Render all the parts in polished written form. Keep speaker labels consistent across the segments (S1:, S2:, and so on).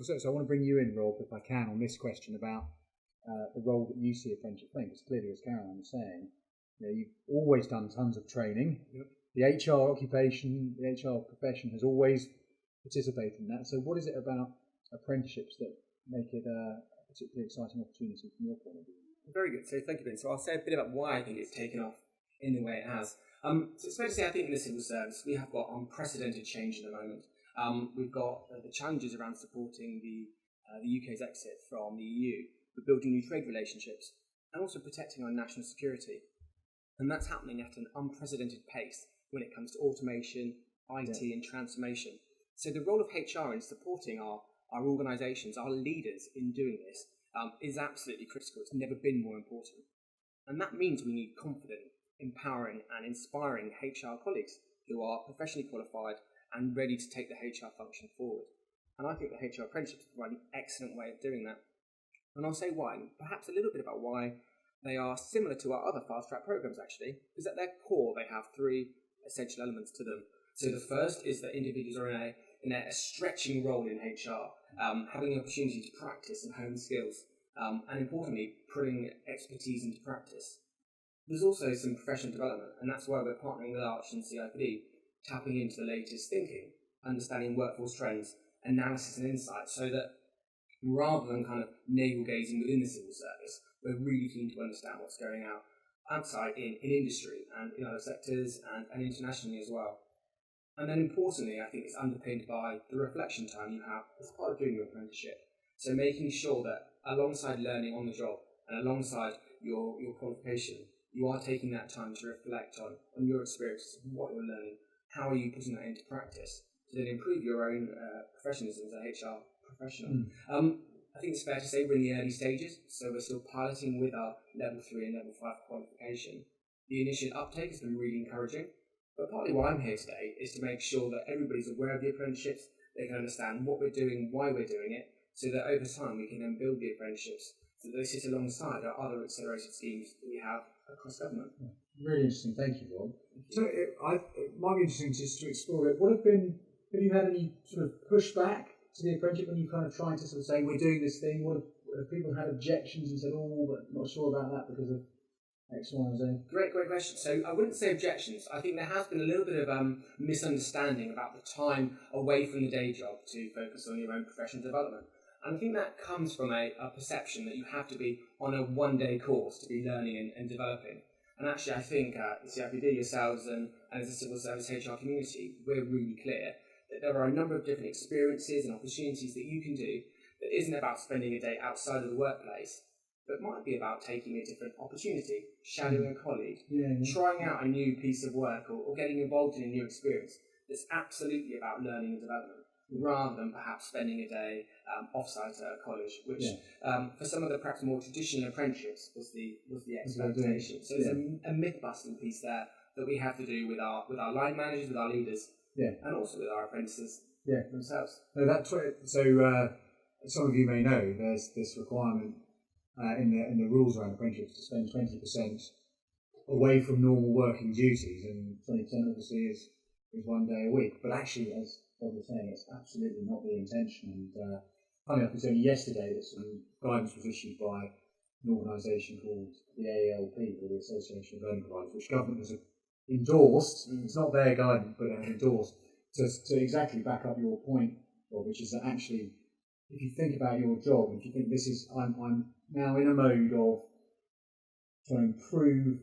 S1: So I want to bring you in, Rob, if I can, on this question about the role that you see apprenticeship playing. Because clearly, as Caroline was saying, you've always done tons of training. Yep. The HR occupation, the HR profession has always participated in that. So what is it about apprenticeships that make it a particularly exciting opportunity from your point of view?
S2: Very good. So thank you, Ben. So I'll say a bit about why I think it's taken off in the way it has. So it's fair to say I think in the civil service we have got unprecedented change at the moment. We've got the challenges around supporting the UK's exit from the EU. We're building new trade relationships and also protecting our national security. And that's happening at an unprecedented pace when it comes to automation, IT and transformation. So the role of HR in supporting our organisations, our leaders in doing this is absolutely critical. It's never been more important. And that means we need confident, empowering and inspiring HR colleagues who are professionally qualified and ready to take the HR function forward. And I think the HR apprenticeships provide an excellent way of doing that. And I'll say why, and perhaps a little bit about why they are similar to our other fast-track programs actually, because at their core they have three essential elements to them. So the first is that individuals are in a stretching role in HR, having the opportunity to practice and hone skills, and importantly, putting expertise into practice. There's also some professional development, and that's why we're partnering with Arch and CIPD, tapping into the latest thinking, understanding workforce trends, analysis and insight, so that rather than kind of navel-gazing within the civil service, we're really keen to understand what's going on outside in industry and in other sectors and internationally as well. And then importantly, I think it's underpinned by the reflection time you have as part of doing your apprenticeship. So making sure that alongside learning on the job and alongside your qualification, you are taking that time to reflect on your experiences, what you're learning, how are you putting that into practice to then improve your own professionalism as a HR professional. I think it's fair to say we're in the early stages, so we're still piloting with our level 3 and level 5 qualification. The initial uptake has been really encouraging, but partly why I'm here today is to make sure that everybody's aware of the apprenticeships, they can understand what we're doing, why we're doing it, so that over time we can then build the apprenticeships so that they sit alongside our other accelerated schemes that we have across government.
S1: Really interesting, thank you, Rob. So it might be interesting just to explore it. Have you had any sort of pushback to the apprenticeship when you kind of trying to sort of say we're doing this thing? Have people had objections and said, but not sure about that because of X, Y, and Z?
S2: Great question. So I wouldn't say objections. I think there has been a little bit of misunderstanding about the time away from the day job to focus on your own professional development. And I think that comes from a perception that you have to be on a one-day course to be learning and developing. And actually, I think the CIPD, yourselves, and as a civil service HR community, we're really clear that there are a number of different experiences and opportunities that you can do that isn't about spending a day outside of the workplace, but might be about taking a different opportunity, shadowing a colleague, trying out a new piece of work or getting involved in a new experience that's absolutely about learning and development, rather than perhaps spending a day off-site at a college, which for some of the perhaps more traditional apprenticeships was the expectation. So there's a myth-busting piece there that we have to do with our line managers, with our leaders, and also with our apprentices themselves.
S1: No, that's right. So some of you may know there's this requirement in the rules around apprenticeships to spend 20% away from normal working duties, and 20% obviously is 1 day a week. But actually, as Bob was saying, it's absolutely not the intention. And funny enough, it's only yesterday that some guidance was issued by an organisation called the AALP, or the Association of Learning Providers, which government has endorsed. It's not their guidance, but endorsed to exactly back up your point, Bob, which is that actually, if you think about your job, if you think this is, I'm now in a mode of trying to improve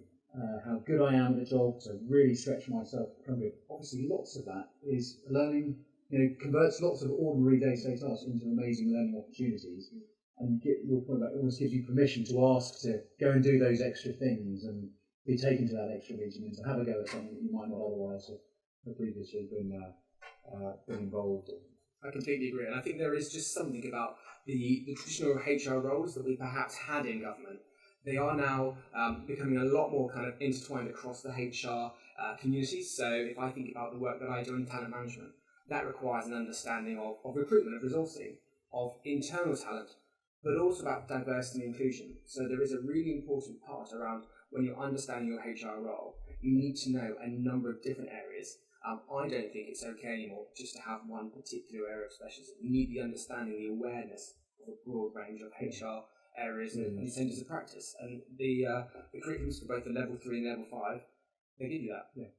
S1: how good I am at the job, to really stretch myself to become good. Obviously, lots of that is learning, converts lots of ordinary day-to-day tasks into amazing learning opportunities. And get your point about it almost gives you permission to ask to go and do those extra things and be taken to that extra region and to have a go at something that you might not otherwise have previously been involved in.
S2: I completely agree, and I think there is just something about the traditional HR roles that we perhaps had in government. They are now becoming a lot more kind of intertwined across the HR community. So if I think about the work that I do in talent management, that requires an understanding of recruitment, of resourcing, of internal talent, but also about diversity and inclusion. So there is a really important part around when you're understanding your HR role, you need to know a number of different areas. I don't think it's okay anymore just to have one particular area of specialism. You need the understanding, the awareness of a broad range of HR areas and centres of practice. And the curriculums for both the level 3 and level 5, they give you that.
S1: Yeah.